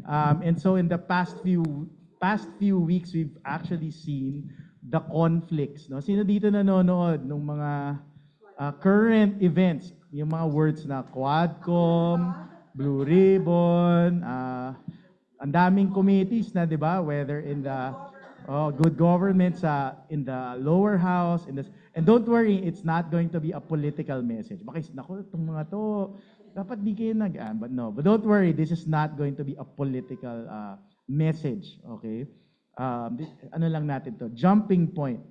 And so in the past few weeks, we've actually seen the conflicts. No? Sino dito nanonood ng mga current events? Yung mga words na Quadcom, Blue Ribbon, ang daming committees na, di ba? Whether in the good government in the lower house, and don't worry, it's not going to be a political message. Bakit, naku, itong mga to, dapat di kayo but no. But don't worry, this is not going to be a political message, okay? Ano lang natin to, jumping point.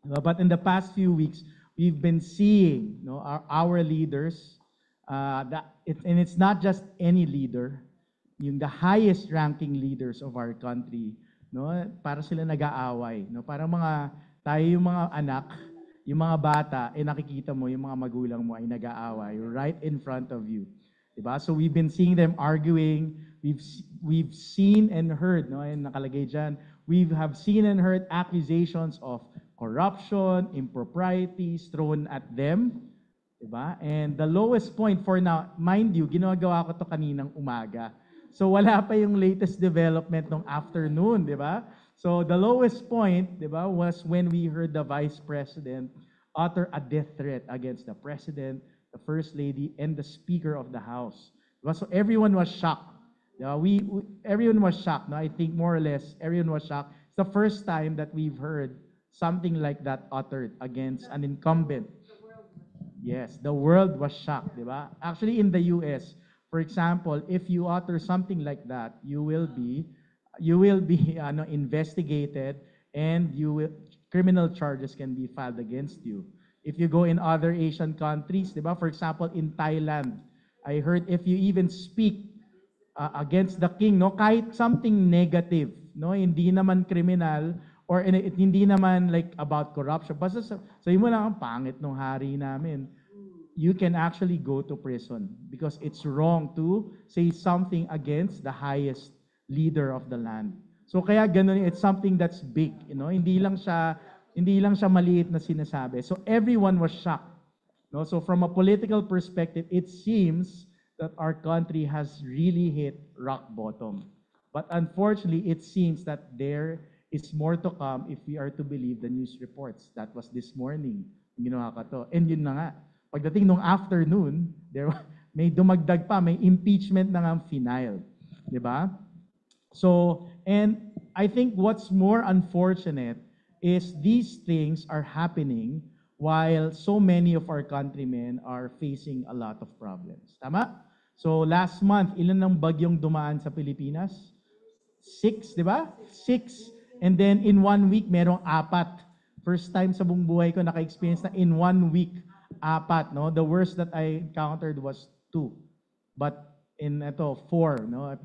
But in the past few weeks, we've been seeing our leaders, and it's not just any leader, yung the highest ranking leaders of our country, para sila nag-aaway, para tayo yung mga anak, yung mga bata, nakikita mo yung mga magulang mo ay nag-aaway right in front of you. Diba? So we've been seeing them arguing. We've seen and heard, and nakalagay dyan, we have seen and heard accusations of corruption, improprieties thrown at them. Diba? And the lowest point for now, mind you, ginagawa ko to kaninang umaga. So wala pa yung latest development nung afternoon, di ba? So the lowest point, di ba, was when we heard the Vice President utter a death threat against the President, the First Lady, and the Speaker of the House. Diba? So everyone was shocked. Diba? Everyone was shocked. No? I think more or less everyone was shocked. It's the first time that we've heard something like that uttered against an incumbent. Yes, the world was shocked, di ba? Actually, in the US, for example, if you utter something like that, you will be investigated, and criminal charges can be filed against you. If you go in other Asian countries, diba? For example, in Thailand, I heard if you even speak against the king, kahit something negative, hindi naman criminal, or hindi naman like about corruption, basta sabi mo lang, ang pangit ng hari namin, you can actually go to prison because it's wrong to say something against the highest leader of the land. So kaya ganun, it's something that's big, hindi lang siya maliit na sinasabi. So everyone was shocked. So from a political perspective, it seems that our country has really hit rock bottom. But unfortunately, it seems that there is more to come if we are to believe the news reports. That was this morning. Ginawa ka to. And yun na nga. Pagdating nung afternoon, may dumagdag pa, may impeachment na nga final. Diba? So, and I think what's more unfortunate is these things are happening while so many of our countrymen are facing a lot of problems. Tama? So, last month, ilan ng bagyong dumaan sa Pilipinas? 6, di ba? 6. And then, in 1 week, merong 4. First time sa buong buhay ko naka-experience na in 1 week, 4, no? The worst that I encountered was 2. But in 4, no?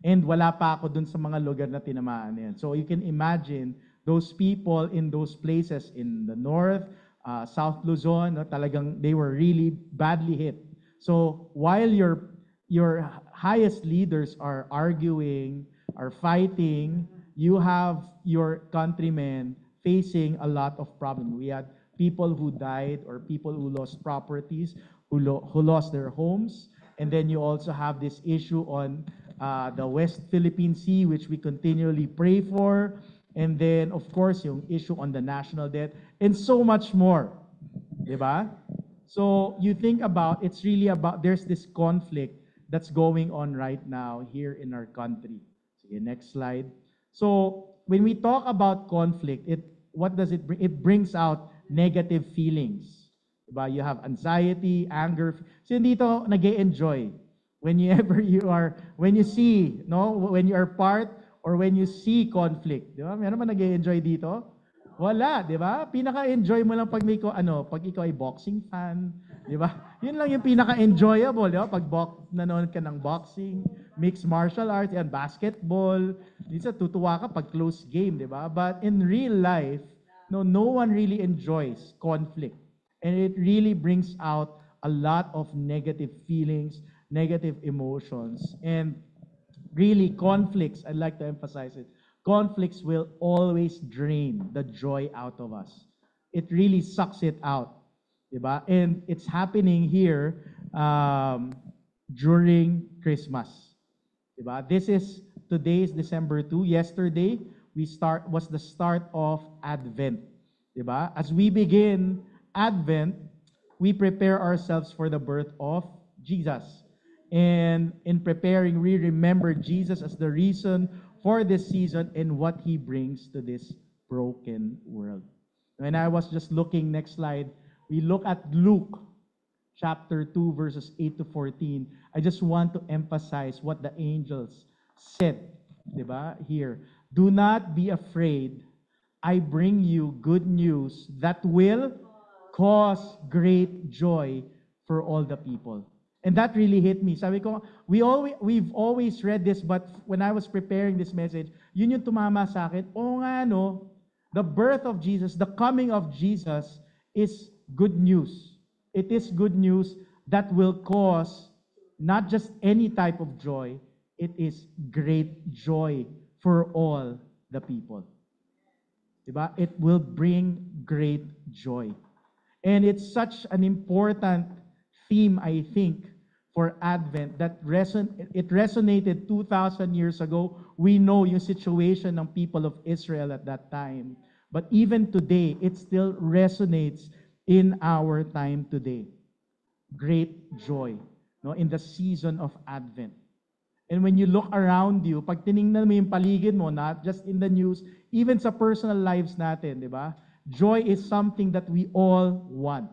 And wala pa ako dun sa mga lugar na tinamaan yan. So you can imagine those people in those places in the north, South Luzon, no? Talagang they were really badly hit. So while your highest leaders are arguing, are fighting, you have your countrymen facing a lot of problems. We had people who died or people who lost properties, who lost their homes. And then you also have this issue on the West Philippine Sea, which we continually pray for. And then, of course, yung issue on the national debt, and so much more. Diba? So you think about, it's really about, there's this conflict that's going on right now here in our country. Sige, next slide. So when we talk about conflict, what does it bring? It brings out negative feelings. Diba? You have anxiety, anger. So dito nag-e-enjoy when you see, no, when you are part or when you see conflict. Diba? Meron ba nag-e-enjoy dito? Wala, di ba? Pinaka-enjoy mo lang pag pag ikaw ay boxing fan, di ba? Yun lang yung pinaka-enjoyable, di ba? Pag nanonood ka ng boxing, mixed martial arts, yan, basketball, minsan tutuwa ka pag close game, di ba? But in real life, no one really enjoys conflict. And it really brings out a lot of negative feelings, negative emotions. And really, conflicts, I'd like to emphasize it, conflicts will always drain the joy out of us. It really sucks it out. Diba? And it's happening here during Christmas. Diba? Today is December 2. Yesterday was the start of Advent. Diba? As we begin Advent, we prepare ourselves for the birth of Jesus. And in preparing, we remember Jesus as the reason for this season and what he brings to this broken world. When I was just looking, next slide, we look at Luke chapter 2, verses 8 to 14. I just want to emphasize what the angels said, diba? Here. Do not be afraid. I bring you good news that will cause great joy for all the people. And that really hit me. Sabi ko, we've always read this, but when I was preparing this message, yun yung tumama sa akin. Oo nga, no? The birth of Jesus, the coming of Jesus is good news. It is good news that will cause not just any type of joy, it is great joy for all the people. Diba? It will bring great joy. And it's such an important theme, I think, for Advent that it resonated 2,000 years ago. We know yung situation ng people of Israel at that time. But even today, it still resonates in our time today. Great joy, no, in the season of Advent. And when you look around you, pag tiningnan mo yung paligid mo, not just in the news, even sa personal lives natin, di ba? Joy is something that we all want.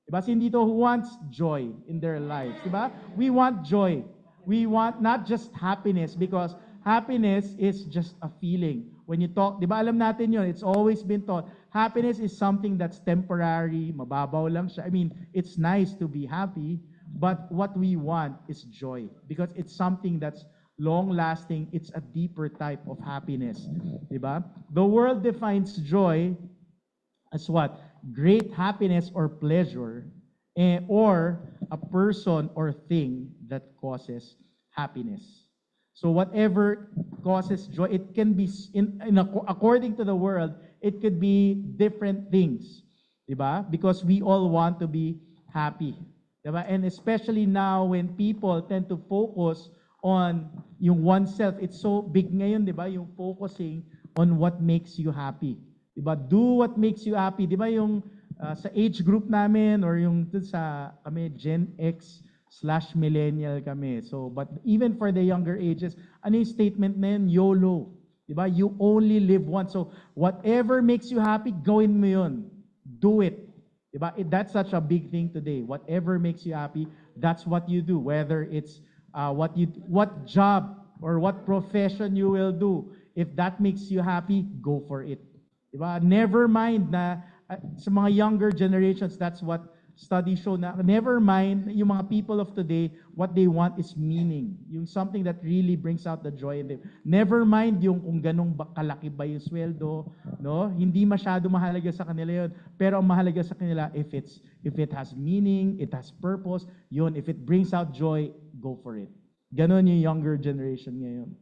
Diba? Sino dito who wants joy in their lives? Diba? We want joy. We want not just happiness, because happiness is just a feeling. When you talk, diba alam natin yun, it's always been taught, happiness is something that's temporary, mababaw lang siya. I mean, it's nice to be happy, but what we want is joy, because it's something that's long-lasting, it's a deeper type of happiness. Diba? The world defines joy as what? Great happiness or pleasure, or a person or thing that causes happiness. So whatever causes joy, it can be, according to the world, it could be different things. Diba? Because we all want to be happy. Diba? And especially now when people tend to focus on yung oneself, it's so big ngayon, diba? Yung focusing on what makes you happy. Diba? Do what makes you happy. Diba yung sa age group namin, or yung sa kami Gen X/millennial kami. So, but even for the younger ages, ano yung statement na yun? YOLO. Diba? You only live once. So, whatever makes you happy, gawin mo yun. Do it. Diba? That's such a big thing today. Whatever makes you happy, that's what you do. Whether it's what job or what profession you will do. If that makes you happy, go for it. Diba? Never mind na sa mga younger generations, that's what studies show na, never mind yung mga people of today, what they want is meaning. Yung something that really brings out the joy in them. Never mind yung kung ganong kalaki ba yung sweldo, no? Hindi masyado mahalaga sa kanila yun. Pero ang mahalaga sa kanila, if it has meaning, it has purpose, yun, if it brings out joy, go for it. Ganon yung younger generation ngayon.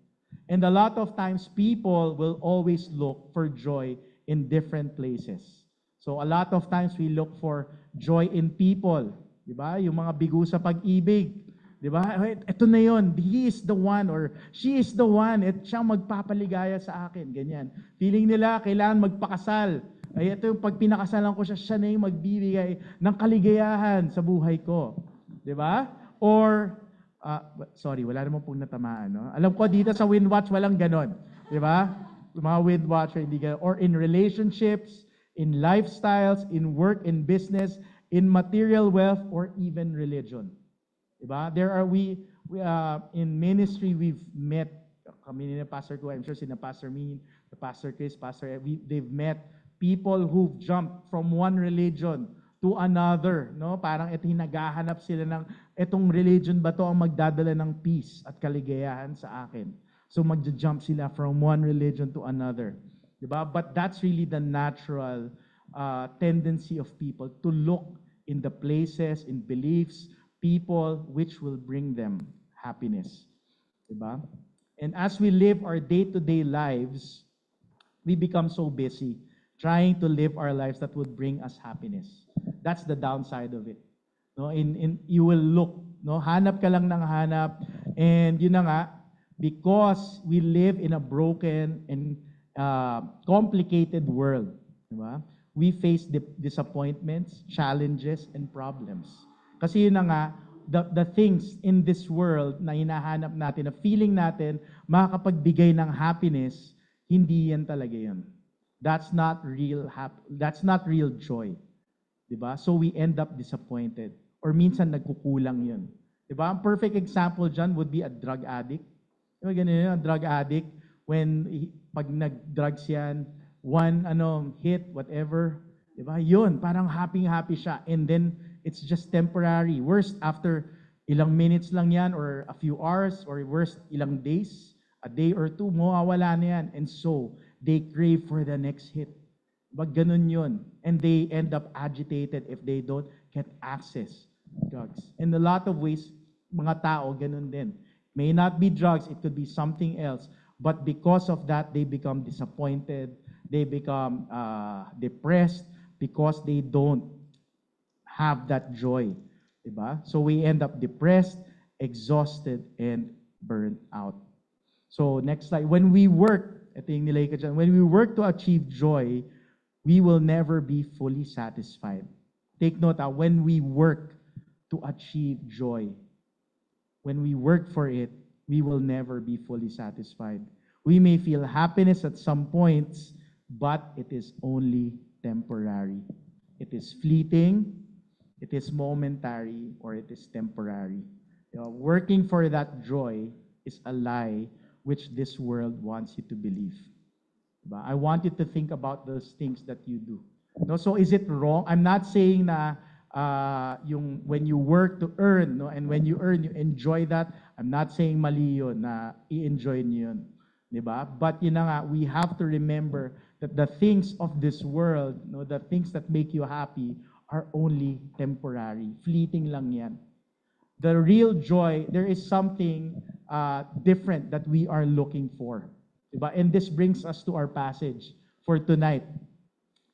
And a lot of times, people will always look for joy in different places. So a lot of times we look for joy in people, 'di ba? Yung mga bigo sa pag-ibig, 'di ba? Ito na 'yon, he is the one or she is the one, at siyang magpapaligaya sa akin, ganyan. Feeling nila kailangan magpakasal. Ay ito yung pag pinakasalan ko siya, siya na yung magbibigay ng kaligayahan sa buhay ko, 'di ba? Or sorry, wala naman pong natamaan, no? Alam ko dito sa Windwatch walang ganon, 'di ba? Mga Windwatcher, hindi ganon. Or in relationships, in lifestyles, in work, in business, in material wealth, or even religion. Diba? In ministry, we've met, kami ni Pastor ko, I'm sure sina Pastor Min, Pastor Chris, Pastor Ed, they've met people who've jumped from one religion to another. No? Parang ito, naghahanap sila ng, etong religion ba to ang magdadala ng peace at kaligayahan sa akin? So magja-jump sila from one religion to another. Diba? But that's really the natural tendency of people to look in the places, in beliefs, people which will bring them happiness. Diba? And as we live our day-to-day lives, we become so busy trying to live our lives that would bring us happiness. That's the downside of it. No, you will look, no, hanap ka lang ng hanap, and yun na nga, Because we live in a broken and complicated world. Diba? We face disappointments, challenges, and problems. Kasi yun na nga, the things in this world na hinahanap natin, na feeling natin makakapagbigay ng happiness, hindi yan talaga yun. That's not real joy. Diba? So we end up disappointed. Or minsan nagkukulang yun. Diba? Ang perfect example dyan would be a drug addict. Diba ganun yun, a drug addict, pag nag-drugs yan, one hit, whatever, diba? Yun, parang happy siya. And then, it's just temporary. Worst, after ilang minutes lang yan, or a few hours, or worst, ilang days, a day or two, mawawala na yan. And so, they crave for the next hit. Diba ganun yun? And they end up agitated if they don't get access to drugs. In a lot of ways, mga tao, ganun din. May not be drugs, it could be something else. But because of that, they become disappointed. They become depressed because they don't have that joy. Diba? So we end up depressed, exhausted, and burnt out. So next slide. When we work, ito yung nilay ko dyan, when we work to achieve joy, we will never be fully satisfied. Take note, when we work to achieve joy, when we work for it, we will never be fully satisfied. We may feel happiness at some points, but it is only temporary. It is fleeting, it is momentary, or it is temporary. Working for that joy is a lie which this world wants you to believe. I want you to think about those things that you do. No, so is it wrong? I'm not saying na when you work to earn, no, and when you earn, you enjoy that. I'm not saying mali yun, na i-enjoy niyo yun. Diba? But yun na nga, we have to remember that the things of this world, no, the things that make you happy are only temporary. Fleeting lang yan. The real joy, there is something different that we are looking for. Diba? And this brings us to our passage for tonight.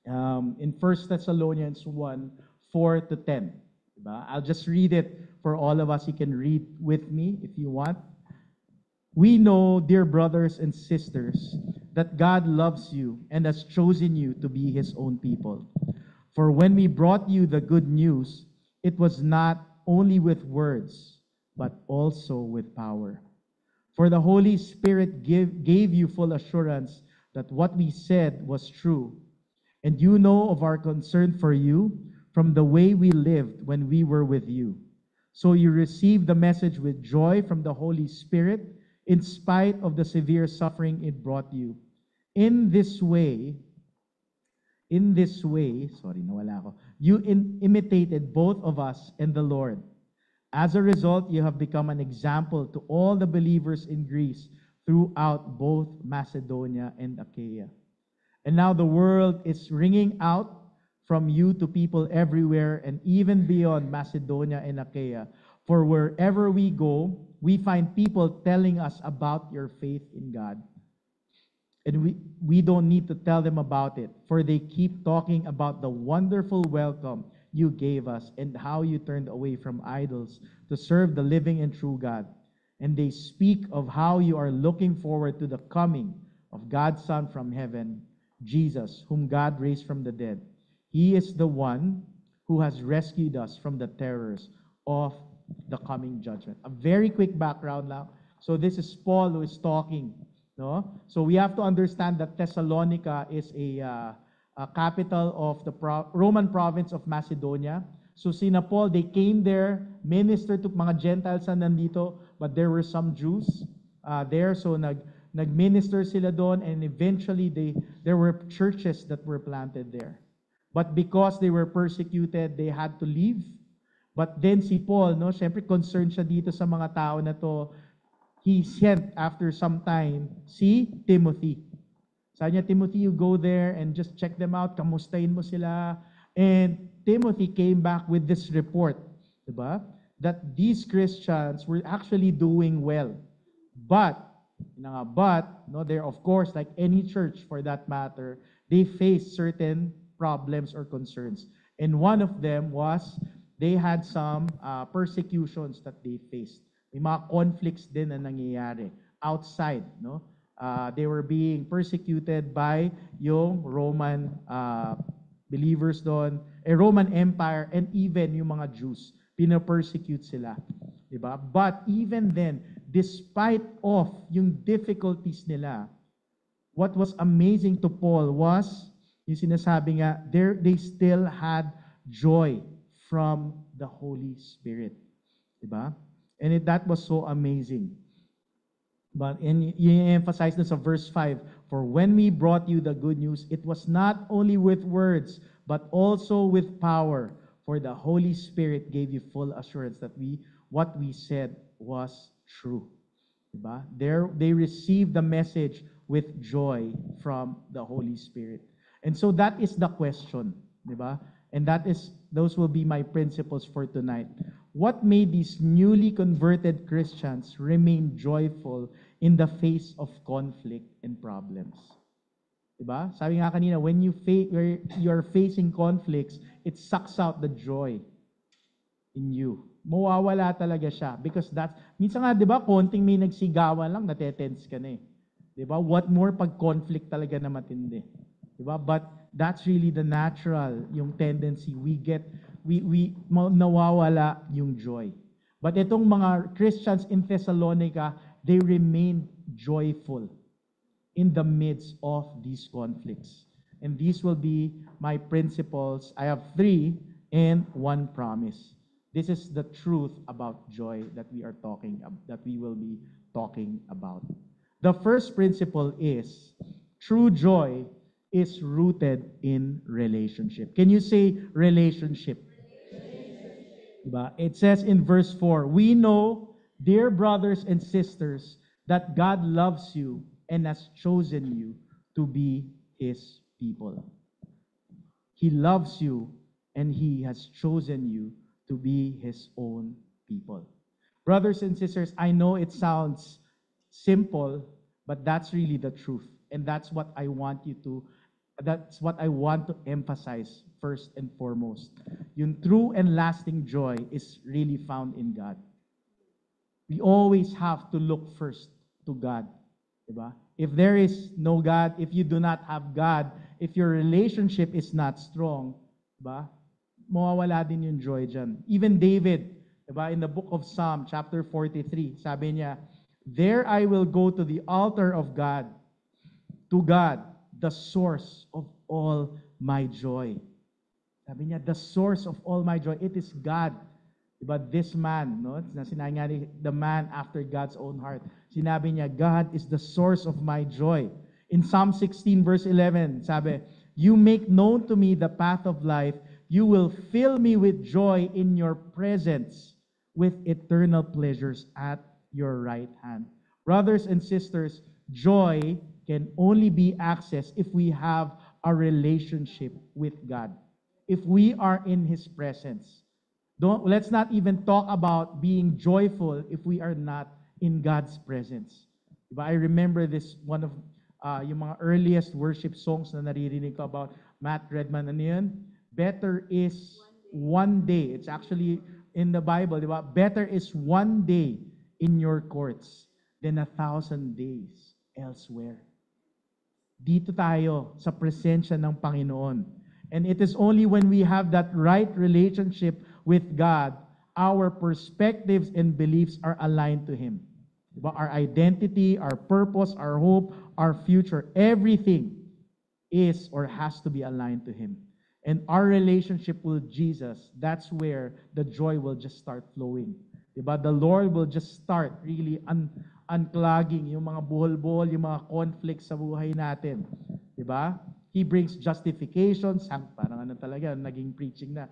In 1 Thessalonians 1:4-10. Diba? I'll just read it for all of us. You can read with me if you want. We know, dear brothers and sisters, that God loves you and has chosen you to be His own people. For when we brought you the good news, it was not only with words, but also with power. For the Holy Spirit gave you full assurance that what we said was true. And you know of our concern for you from the way we lived when we were with you. So you received the message with joy from the Holy Spirit, in spite of the severe suffering it brought you. In this way, you imitated both of us and the Lord. As a result, you have become an example to all the believers in Greece throughout both Macedonia and Achaia. And now the world is ringing out from you to people everywhere and even beyond Macedonia and Achaia. For wherever we go, we find people telling us about your faith in God. And we don't need to tell them about it, for they keep talking about the wonderful welcome you gave us and how you turned away from idols to serve the living and true God. And they speak of how you are looking forward to the coming of God's Son from heaven, Jesus, whom God raised from the dead. He is the one who has rescued us from the terrors of the coming judgment. A very quick background now. So this is Paul who is talking. No? So we have to understand that Thessalonica is a capital of the Roman province of Macedonia. So sina Paul, they came there, ministered to mga Gentiles na nandito, but there were some Jews there. So nag-minister sila doon, and eventually there were churches that were planted there. But because they were persecuted, they had to leave. But then si Paul, no, syempre concerned siya dito sa mga tao na to. He sent after some time si Timothy. Sabi niya, Timothy, you go there and just check them out, kamustahin mo sila. And Timothy came back with this report, diba? That these Christians were actually doing well. But no, they're of course, like any church for that matter, they faced certain problems or concerns. And one of them was they had some persecutions that they faced. May mga conflicts din na nangyayari outside, no? They were being persecuted by yung Roman believers doon, a Roman Empire, and even yung mga Jews. Pino-persecute sila. Diba? But even then, despite of yung difficulties nila, what was amazing to Paul was, yung sinasabi nga, they still had joy from the Holy Spirit. Diba? And that was so amazing. But you emphasize this of verse 5, for when we brought you the good news, it was not only with words, but also with power, for the Holy Spirit gave you full assurance that what we said was true. Diba? They received the message with joy from the Holy Spirit. And so that is the question. Diba? And those will be my principles for tonight. What made these newly converted Christians remain joyful in the face of conflict and problems? Diba? Sabi nga kanina, when you're facing conflicts, it sucks out the joy in you. Mawawala talaga siya. Because minsan nga, diba, konting may nagsigawan lang, natetense ka na eh. Diba? What more pag conflict talaga na matindi. Diba? But that's really the natural, yung tendency. Nawawala yung joy. But itong mga Christians in Thessalonica, they remained joyful in the midst of these conflicts. And these will be my principles. I have 3 and 1 promise. This is the truth about joy that we will be talking about. The first principle is true joy is rooted in relationship. Can you say relationship? Diba? It says in verse 4, we know, dear brothers and sisters, that God loves you and has chosen you to be His people. He loves you and He has chosen you to be His own people. Brothers and sisters, I know it sounds simple, but that's really the truth. And that's what I want to emphasize first and foremost. Yung true and lasting joy is really found in God. We always have to look first to God. Diba? If there is no God, if you do not have God, if your relationship is not strong, diba? Mawawala din yung joy dyan. Even David, diba, in the book of Psalm, chapter 43, sabi niya, there I will go to the altar of God, to God, the source of all my joy. Sabi niya, the source of all my joy, it is God. Diba, this man, no? Sinabi nga the man after God's own heart. Sinabi niya, God is the source of my joy. In Psalm 16 verse 11, sabi, you make known to me the path of life. You will fill me with joy in your presence, with eternal pleasures at your right hand. Brothers and sisters, joy can only be accessed if we have a relationship with God. If we are in His presence. Let's not even talk about being joyful if we are not in God's presence. Diba? I remember this, one of yung mga earliest worship songs na naririnig ko about Matt Redman. Ano yun? Better is one day. It's actually in the Bible. Diba? Better is one day in your courts than 1,000 days elsewhere. Dito tayo sa presensya ng Panginoon. And it is only when we have that right relationship with God, our perspectives and beliefs are aligned to Him. Diba? Our identity, our purpose, our hope, our future, everything is or has to be aligned to Him. And our relationship with Jesus, that's where the joy will just start flowing. Diba? The Lord will just start really unclogging yung mga buhol-buhol, yung mga conflicts sa buhay natin. Diba? He brings justification, parang ano talaga, naging preaching na.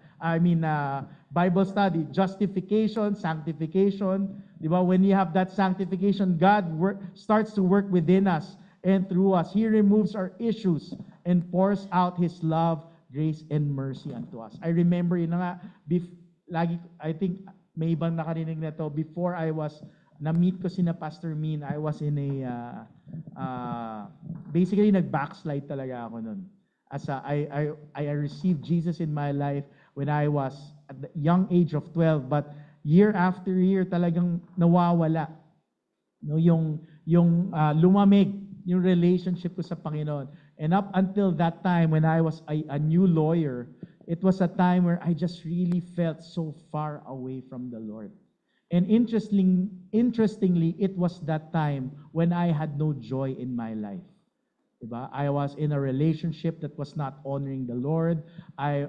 Bible study, justification, sanctification. Diba? When you have that sanctification, God starts to work within us and through us. He removes our issues and pours out His love, grace, and mercy unto us. I remember, yun na nga, I think may ibang nakarinig na to, before na-meet ko si na Pastor Min, I was in basically nag-backslide talaga ako nun. I received Jesus in my life when I was at the young age of 12, but year after year talagang nawawala. No, yung lumamig yung relationship ko sa Panginoon. And up until that time, when I was a new lawyer, it was a time where I just really felt so far away from the Lord. And interestingly, it was that time when I had no joy in my life. Diba? I was in a relationship that was not honoring the Lord. I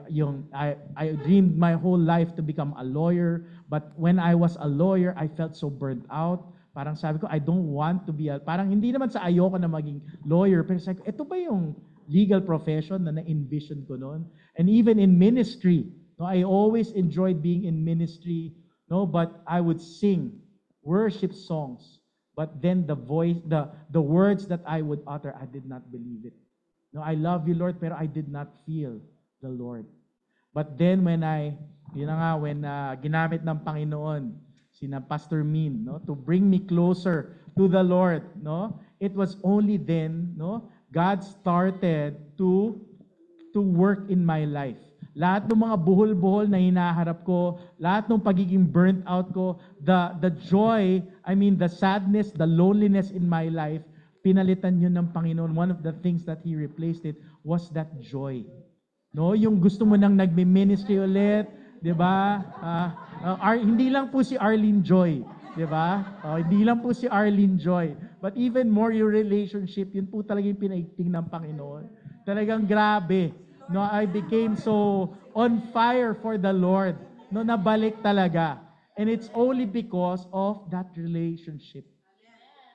dreamed my whole life to become a lawyer, but when I was a lawyer, I felt so burnt out. Parang sabi ko, I don't want to be parang hindi naman sa ayoko na maging lawyer, pero sabi ko, ito ba yung legal profession na na-envision ko noon? And even in ministry, no, I always enjoyed being in ministry, no, but I would sing worship songs. But then the words that I would utter, I did not believe it. No, I love you, Lord, pero I did not feel the Lord. But then when ginamit ng Panginoon, sina Pastor Min, no, to bring me closer to the Lord, no, it was only then, no, God started to work in my life. Lahat ng mga buhol-buhol na hinaharap ko, lahat ng pagiging burnt out ko, the joy, the sadness, the loneliness in my life, pinalitan yun ng Panginoon. One of the things that He replaced it was that joy. No, yung gusto mo nang nagme-ministry ulit, 'di ba? Hindi lang po si Arlene Joy, 'di ba? Hindi lang po si Arlene Joy, but even more your relationship, yun po talaga yung pinaigting ng Panginoon. Talagang grabe. No, I became so on fire for the Lord. No, nabalik talaga. And it's only because of that relationship.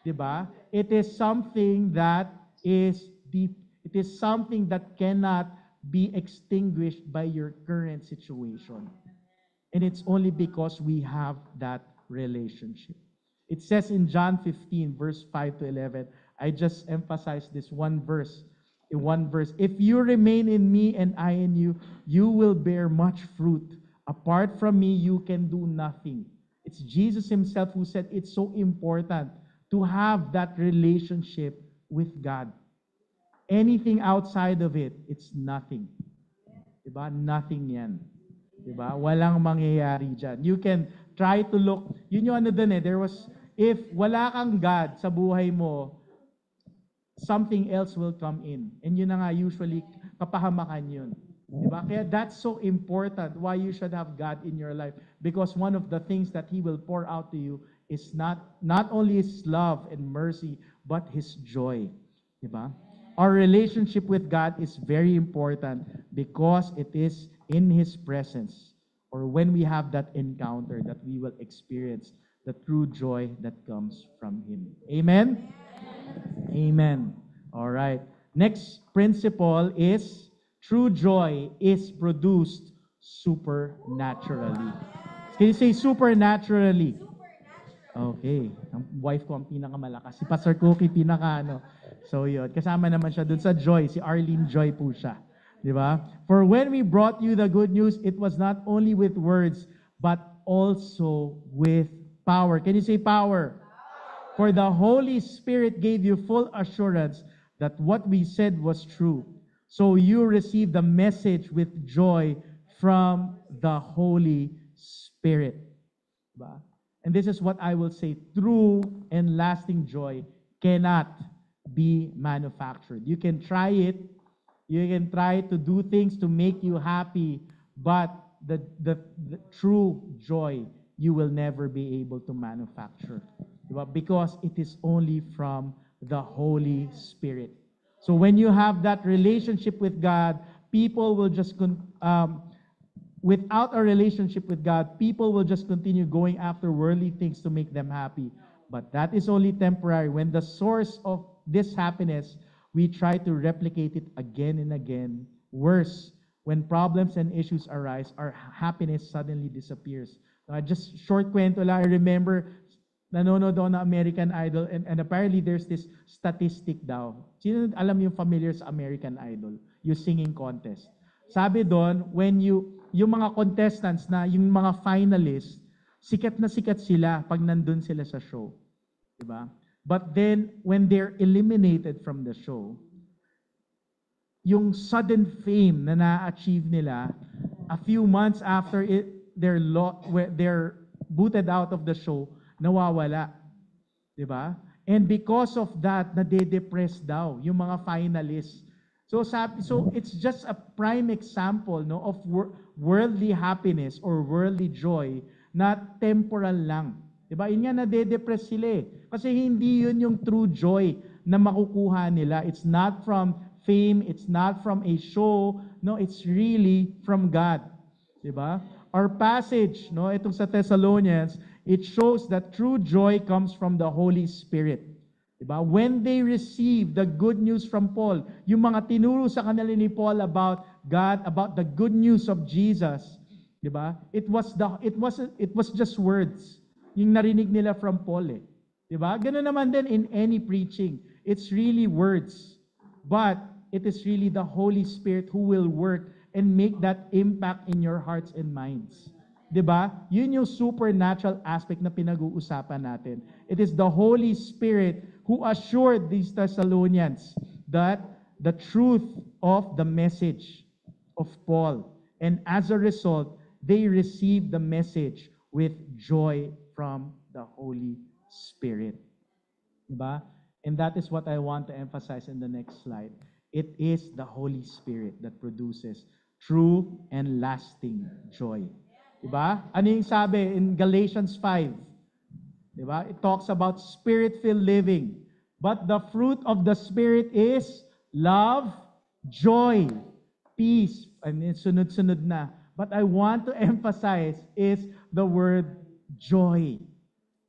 'Di ba? It is something that is deep. It is something that cannot be extinguished by your current situation. And it's only because we have that relationship. It says in John 15, verse 5 to 11, I just emphasize this one verse. If you remain in me and I in you, you will bear much fruit. Apart from me, you can do nothing. It's Jesus Himself who said it's so important to have that relationship with God. Anything outside of it, it's nothing. Diba? Nothing yan. Diba? Walang mangyayari dyan. You can try to look, yun yung if wala kang God sa buhay mo, something else will come in. And yun na nga, usually, kapahamakan yun. Diba? Kaya that's so important why you should have God in your life. Because one of the things that He will pour out to you is not only His love and mercy, but His joy. Diba? Our relationship with God is very important because it is in His presence or when we have that encounter that we will experience the true joy that comes from Him. Amen? Amen. All right. Next principle is true joy is produced supernaturally. Can you say supernaturally? Okay. Ang wife ko ang pinakamalakas. Si Pastor Cookie So yun. Kasama naman siya dun sa Joy. Si Arlene Joy po siya. Di ba? For when we brought you the good news, it was not only with words, but also with power. Can you say power? For the Holy Spirit gave you full assurance that what we said was true. So you received the message with joy from the Holy Spirit. Diba? And this is what I will say, true and lasting joy cannot be manufactured. You can try it. You can try to do things to make you happy, but the true joy you will never be able to manufacture. Because it is only from the Holy Spirit. So when you have that relationship with God, people will just, without a relationship with God, people will just continue going after worldly things to make them happy. But that is only temporary. When the source of this happiness, we try to replicate it again and again. Worse, when problems and issues arise, our happiness suddenly disappears. Just short kwento lang, I remember, nanonood ako ng American Idol and apparently there's this statistic daw. Sino alam yung familiar sa American Idol? Yung singing contest. Sabi doon, yung mga contestants na, yung mga finalists, sikat na sikat sila pag nandun sila sa show. Diba? But then, when they're eliminated from the show, yung sudden fame na na-achieve nila, a few months after they're booted out of the show, nawawala. Diba? And because of that, nade-depress daw yung mga finalists. So it's just a prime example, no, of worldly happiness or worldly joy na temporal lang. 'Di ba? Yun nga, nade-depress sila eh. Kasi hindi yun yung true joy na makukuha nila. It's not from fame, it's not from a show, no, it's really from God. 'Di ba? Our passage, no, itong sa Thessalonians, it shows that true joy comes from the Holy Spirit. 'Di ba? When they receive the good news from Paul, yung mga tinuro sa kanila ni Paul about God, about the good news of Jesus, 'di ba? It was just words. Yung narinig nila from Paul eh. 'Di ba? Ganun naman din in any preaching. It's really words. But it is really the Holy Spirit who will work and make that impact in your hearts and minds. 'Di ba? Yun yung supernatural aspect na pinag-uusapan natin. It is the Holy Spirit who assured these Thessalonians that the truth of the message of Paul. And as a result, they received the message with joy from the Holy Spirit. 'Di ba? And that is what I want to emphasize in the next slide. It is the Holy Spirit that produces true and lasting joy. 'Di ba? Ano yung sabi in Galatians 5? 'Di ba? It talks about spirit-filled living. But the fruit of the Spirit is love, joy, peace. I mean, sunod-sunod na. But I want to emphasize is the word joy.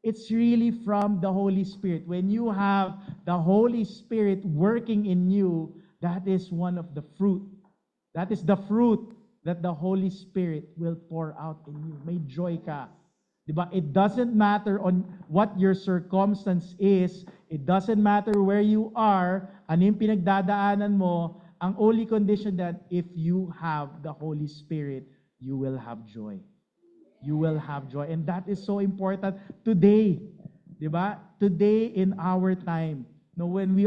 It's really from the Holy Spirit. When you have the Holy Spirit working in you, that is one of the fruit. That is the fruit that the Holy Spirit will pour out in you. May joy ka. Diba? It doesn't matter on what your circumstance is. It doesn't matter where you are, ano yung pinagdadaanan mo. Ang only condition that if you have the Holy Spirit, you will have joy. You will have joy. And that is so important today. Diba? Today in our time. No, when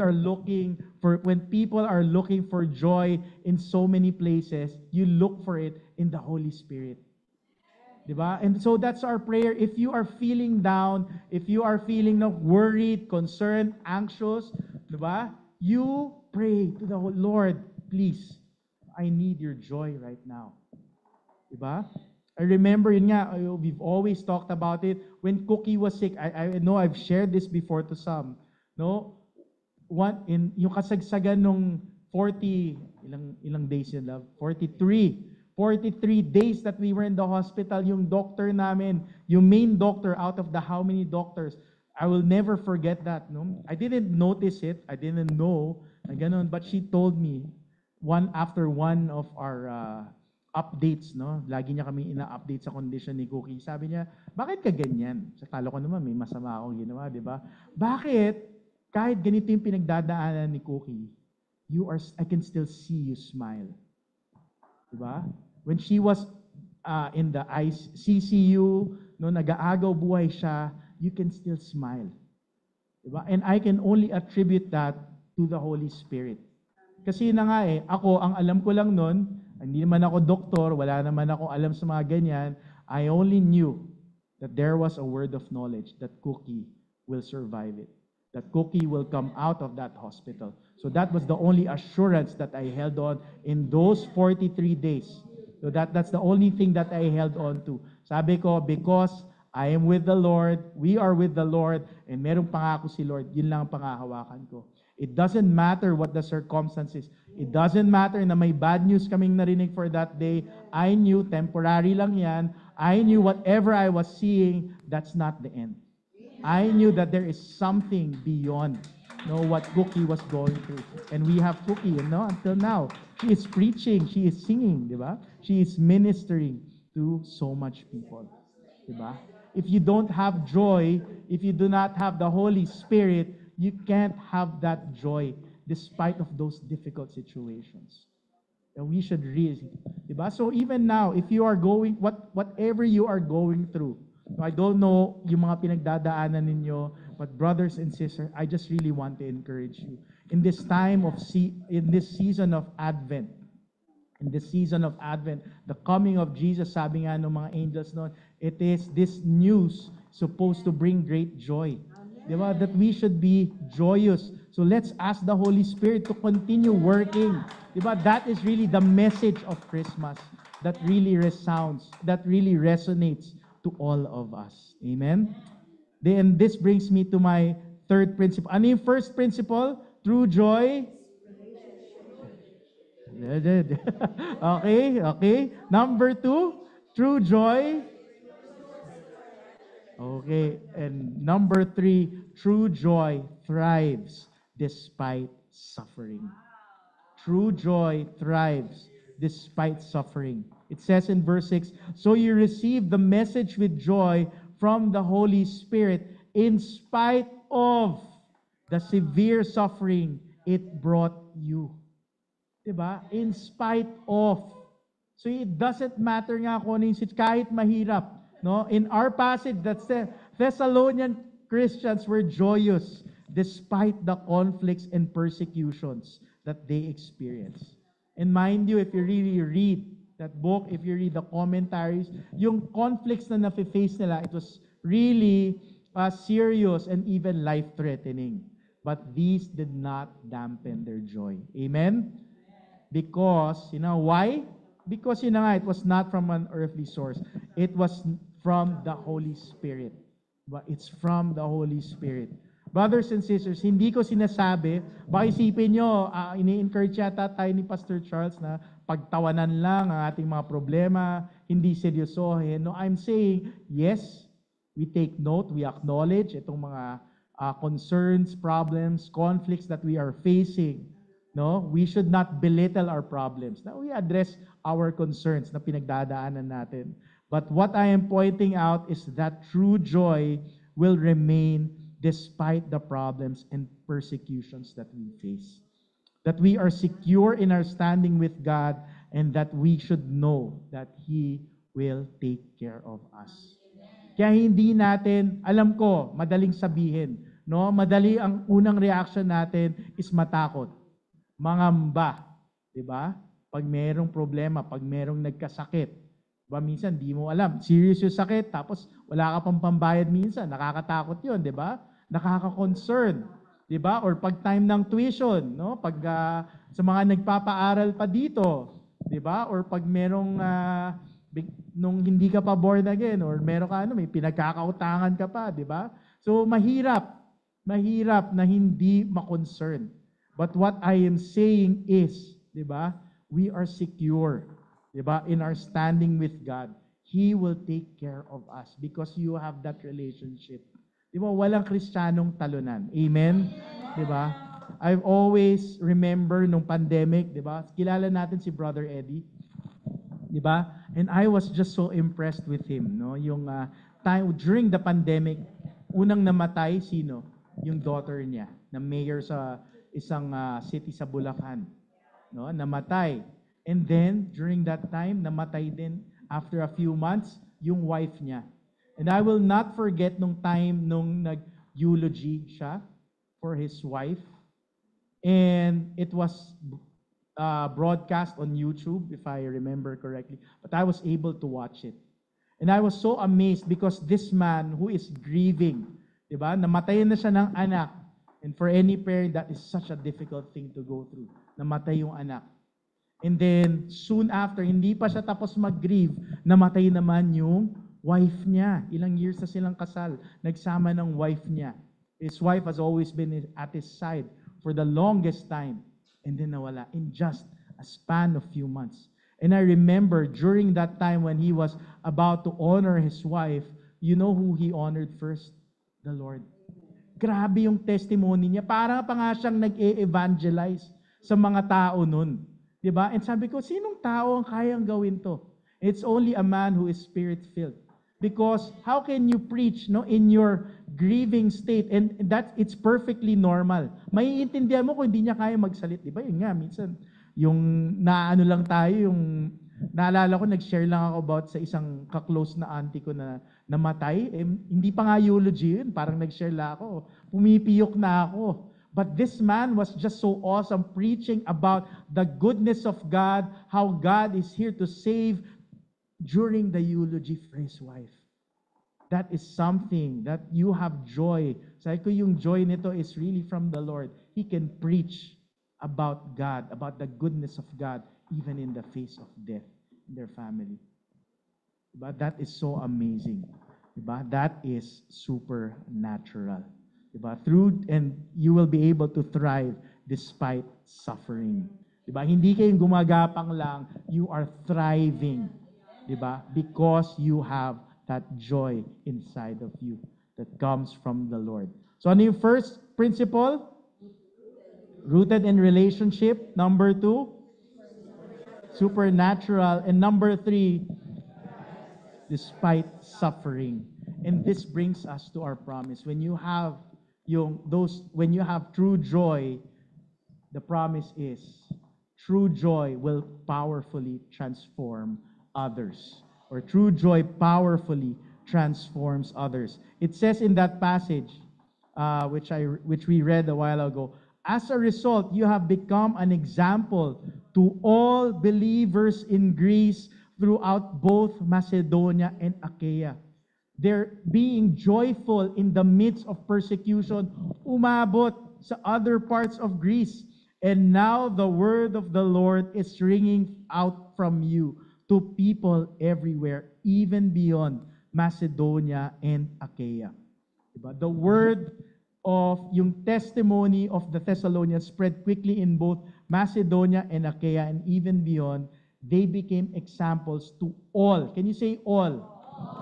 people are looking for joy in so many places, you look for it in the Holy Spirit. Diba? And so that's our prayer. If you are feeling down, if you are feeling worried, concerned, anxious, diba? You pray to the Lord, please, I need your joy right now. Diba? I remember, yun nga, we've always talked about it. When Cookie was sick, I know I've shared this before to some. No? Yung kasagsagan nung 40, ilang days yun, love? 43 days that we were in the hospital, yung doctor namin, yung main doctor out of the how many doctors, I will never forget that. No? I didn't notice it. I didn't know na ganun, but she told me, one after one of our updates, no? Lagi niya kami ina-update sa condition ni Cookie. Sabi niya, bakit ka ganyan? Sa talo ko naman, may masama akong ginawa, di ba? Bakit? Kahit ganito yung pinagdadaanan ni Cookie, I can still see you smile. Di ba? When she was in the CCU, no, nag-aagaw buhay siya, you can still smile. Diba? And I can only attribute that to the Holy Spirit. Kasi na nga ako, ang alam ko lang nun, hindi naman ako doktor, wala naman ako alam sa mga ganyan, I only knew that there was a word of knowledge that Cookie will survive it. That Cookie will come out of that hospital. So that was the only assurance that I held on in those 43 days. So that's the only thing that I held on to. Sabi ko, because I am with the Lord, we are with the Lord, and merong pangako si Lord, yun lang ang pangahawakan ko. It doesn't matter what the circumstances. It doesn't matter na may bad news kaming narinig for that day. I knew temporary lang yan. I knew whatever I was seeing, that's not the end. I knew that there is something beyond what Cookie was going through. And we have Cookie, until now. She is preaching, she is singing, di ba? She is ministering to so much people. Di ba? If you don't have joy, if you do not have the Holy Spirit, you can't have that joy despite of those difficult situations. And we should really, di ba? So even now, if you are going, whatever you are going through, I don't know yung mga pinagdadaanan ninyo, but brothers and sisters, I just really want to encourage you. In this time of in this season of Advent, the coming of Jesus, sabi nga ng mga angels noon, it is this news supposed to bring great joy. Di ba? That we should be joyous. So let's ask the Holy Spirit to continue working. Di ba? That is really the message of Christmas that really resounds, that really resonates to all of us. Amen? Then this brings me to my third principle. Ano yung first principle? True joy. Okay, okay. Number 2, true joy. Okay, and number 3, true joy thrives despite suffering. True joy thrives despite suffering. It says in verse 6, so you receive the message with joy from the Holy Spirit in spite of the severe suffering it brought you. Diba? In spite of. So it doesn't matter nga kung ano yung kahit mahirap. No? In our passage, that's the Thessalonian Christians were joyous despite the conflicts and persecutions that they experienced. And mind you, if you really read that book, if you read the commentaries, yung conflicts na nafe-face nila, it was really serious and even life-threatening. But these did not dampen their joy. Amen? Because, you know why? Because it was not from an earthly source. It was from the Holy Spirit. But it's from the Holy Spirit. Brothers and sisters, hindi ko sinasabi, baka isipin nyo, ini-encourage yata tayo ni Pastor Charles na pagtawanan lang ang ating mga problema, hindi seryosohin. No, I'm saying, yes, we take note, we acknowledge itong mga concerns, problems, conflicts that we are facing. No, we should not belittle our problems. Now, we address our concerns na pinagdadaanan natin. But what I am pointing out is that true joy will remain despite the problems and persecutions that we face. That we are secure in our standing with God and that we should know that He will take care of us. Kaya hindi natin, alam ko, madaling sabihin, no? Madali ang unang reaction natin is matakot. Mangamba, 'di ba? Pag merong problema, pag merong nagkasakit, ba minsan di mo alam, serious yung sakit tapos wala ka pang pambayad minsan, nakakatakot 'yon, 'di ba? Nakaka-concern, 'di ba? Or pag time ng tuition, no? Pag sa mga nagpapaaral pa dito, 'di ba? Or pag merong nung hindi ka pa born again or meron ka may pinagkakautangan ka pa, 'di ba? So mahirap na hindi ma-concern. But what I am saying is, di ba, we are secure, di ba, in our standing with God. He will take care of us because you have that relationship. Di ba, walang Kristiyanong talunan. Amen? Di ba? I've always remember nung pandemic, di ba, kilala natin si Brother Eddie. Di ba? And I was just so impressed with him, no? Yung time during the pandemic, unang namatay sino? Yung daughter niya, na mayor sa isang city sa Bulacan, no? Namatay. And then during that time, namatay din after a few months yung wife niya. And I will not forget nung time nung nag-eulogy siya for his wife. And it was broadcast on YouTube, if I remember correctly. But I was able to watch it. And I was so amazed because this man who is grieving, di ba? Namatay na siya ng anak. And for any parent, that is such a difficult thing to go through. Namatay yung anak. And then, soon after, hindi pa siya tapos mag-grieve, namatay naman yung wife niya. Ilang years na silang kasal. Nagsama ng wife niya. His wife has always been at his side for the longest time. And then nawala in just a span of few months. And I remember during that time when he was about to honor his wife, you know who he honored first? The Lord. Grabe yung testimony niya. Para pa nga siyang nag-e-evangelize sa mga tao nun. Diba? And sabi ko, sinong tao ang kayang gawin to? It's only a man who is spirit-filled. Because how can you preach in your grieving state? And it's perfectly normal. Maiintindihan mo kung hindi niya kaya magsalit. Diba? Yun nga, minsan, yung naano lang tayo, yung naalala ko, nag-share lang ako about sa isang ka-close na auntie ko na namatay. Hindi pa nga eulogy yun, parang nag-share lang ako. Pumipiyok na ako. But this man was just so awesome preaching about the goodness of God, how God is here to save during the eulogy for his wife. That is something that you have joy Sabi ko, yung joy nito is really from the Lord. He can preach about God, about the goodness of God, even in the face of death in their family. Diba? That is so amazing. Diba? That is supernatural. Diba? And you will be able to thrive despite suffering. Diba? Hindi kayong gumagapang lang, you are thriving. Diba? Because you have that joy inside of you that comes from the Lord. So ano yung first principle? Rooted in relationship. Number 2, supernatural. And number 3, despite suffering. And this brings us to our promise. When you have true joy, the promise is true joy will powerfully transform others. Or true joy powerfully transforms others. It says in that passage, which we read a while ago, as a result, you have become an example to all believers in Greece throughout both Macedonia and Achaia. They're being joyful in the midst of persecution, umabot sa other parts of Greece. And now the word of the Lord is ringing out from you to people everywhere, even beyond Macedonia and Achaia. Diba? The word of yung testimony of the Thessalonians spread quickly in both Macedonia and Achaia, and even beyond. They became examples to all. Can you say all?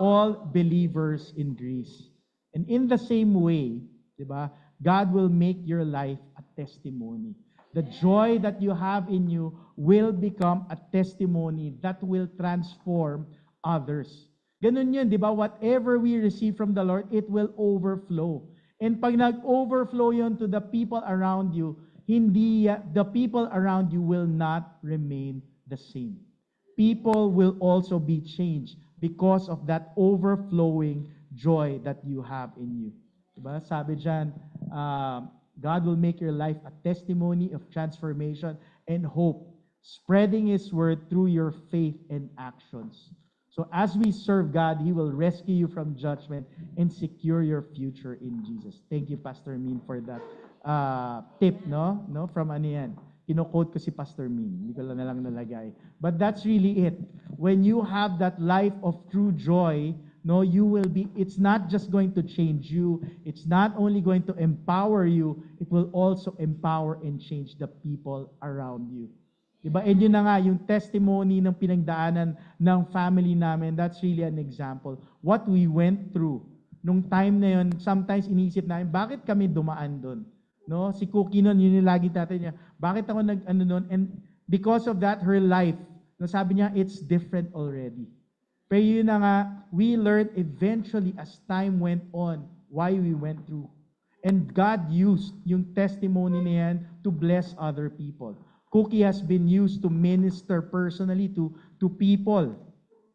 All believers in Greece. And in the same way, diba, God will make your life a testimony. The joy that you have in you will become a testimony that will transform others. Ganun yun, di ba? Whatever we receive from the Lord, it will overflow. And pag nag-overflow yun to the people around you, the people around you will not remain the same. People will also be changed because of that overflowing joy that you have in you. Diba? Sabi dyan, God will make your life a testimony of transformation and hope, spreading His word through your faith and actions. So as we serve God, He will rescue you from judgment and secure your future in Jesus. Thank you, Pastor Min, for that tip, no? From ano yan? Kino-quote ko si Pastor Min. Hindi ko na lang nalagay. But that's really it. When you have that life of true joy, no, it's not just going to change you. It's not only going to empower you, it will also empower and change the people around you. Diba? And yun na nga, yung testimony ng pinagdaanan ng family namin, that's really an example. What we went through, nung time na yun, sometimes iniisip namin, bakit kami dumaan doon? No? Si Cookie nun, yun yung lagi natin niya, bakit ako nag-ano nun? And because of that, her life, no, sabi niya, it's different already. Pero yun na nga, we learned eventually as time went on, why we went through. And God used yung testimony niyan to bless other people. Cookie has been used to minister personally to people.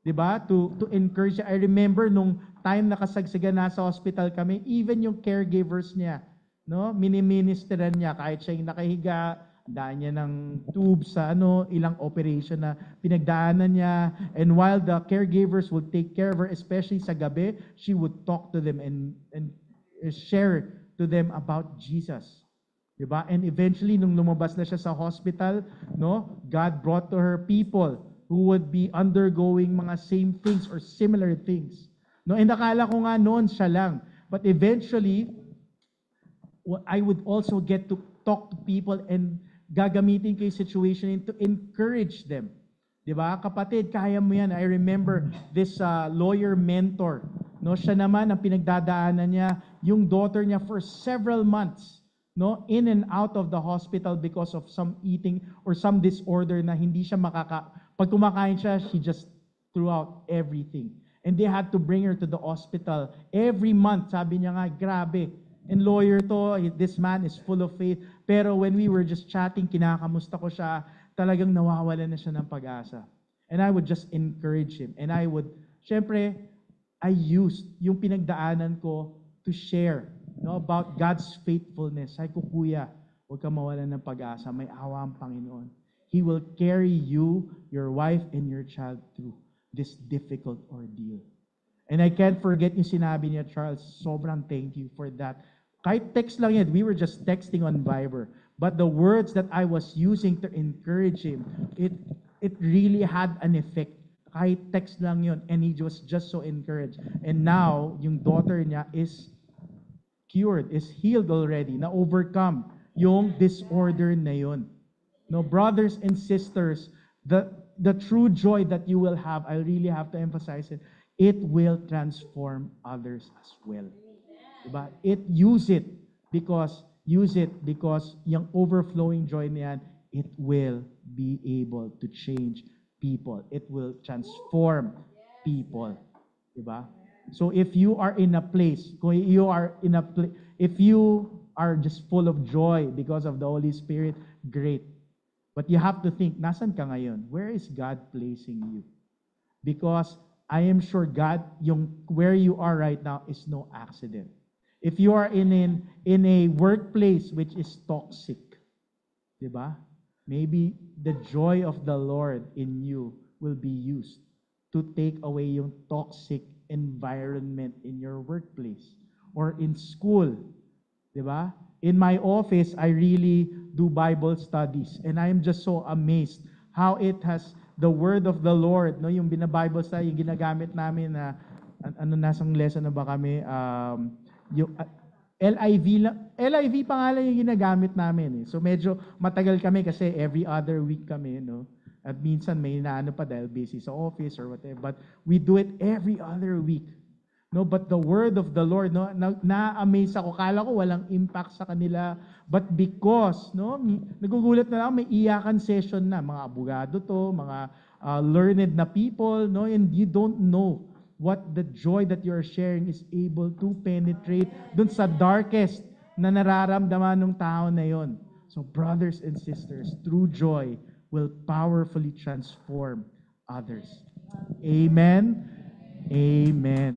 Diba? To encourage. I remember nung time nakasagsagan nasa hospital kami, even yung caregivers niya, no, mini-ministeran niya kahit siya yung nakahiga, daan niya ng tube sa ilang operation na pinagdaanan niya. And while the caregivers would take care of her, especially sa gabi, she would talk to them and share to them about Jesus. Diba? And eventually, nung lumabas na siya sa hospital, no, God brought to her people who would be undergoing mga same things or similar things. No, and akala ko nga noon siya lang. But eventually, I would also get to talk to people and gagamitin ko yung situation to encourage them. Diba? Kapatid, kaya mo yan. I remember this lawyer mentor. No, siya naman, ang pinagdadaanan niya, yung daughter niya for several months, no, in and out of the hospital because of some eating or some disorder na hindi siya pag kumakain siya, she just threw out everything. And they had to bring her to the hospital every month. Sabi niya nga, grabe. And lawyer to, this man is full of faith. Pero when we were just chatting, kinakamusta ko siya, talagang nawawala na siya ng pag-asa. And I would just encourage him. And syempre, I used yung pinagdaanan ko to share, no, about God's faithfulness. Ay, kuya, huwag ka mawalan ng pag-asa. May awa ang Panginoon. He will carry you, your wife, and your child through this difficult ordeal. And I can't forget yung sinabi niya, Charles. Sobrang thank you for that Kahit text lang yan, we were just texting on Viber. But the words that I was using to encourage him, it really had an effect. Kahit text lang yun, and he was just so encouraged. And now, yung daughter niya is cured, is healed already, na overcome yung disorder na yun. No, brothers and sisters, the true joy that you will have, I really have to emphasize it, it will transform others as well. Diba? Use it because yung overflowing joy niyan, it will be able to change people. It will transform people. Diba? So if you are in a place, if you are just full of joy because of the Holy Spirit, great. But you have to think, nasan ka ngayon? Where is God placing you? Because I am sure God, where you are right now is no accident. If you are in a workplace which is toxic, diba? Maybe the joy of the Lord in you will be used to take away yung toxic environment in your workplace or in school, diba? In my office, I really do Bible studies, and I am just so amazed how it has the word of the Lord, no, yung bina-Bible study, yung ginagamit namin na nasang lesson na ba kami, yung LIV pangalan yung ginagamit namin eh. So medyo matagal kami kasi every other week kami, no. At minsan may inaano pa dahil busy sa office or whatever, but we do it every other week. No, but the word of the Lord, no, na-amaze ako. Kala ko walang impact sa kanila, but because, no, nagugulat na lang, may iyakan session na, mga abogado to, mga learned na people, no, and you don't know what the joy that you're sharing is able to penetrate dun sa darkest na nararamdaman ng tao na yon. So brothers and sisters, true joy will powerfully transform others. Amen. Amen.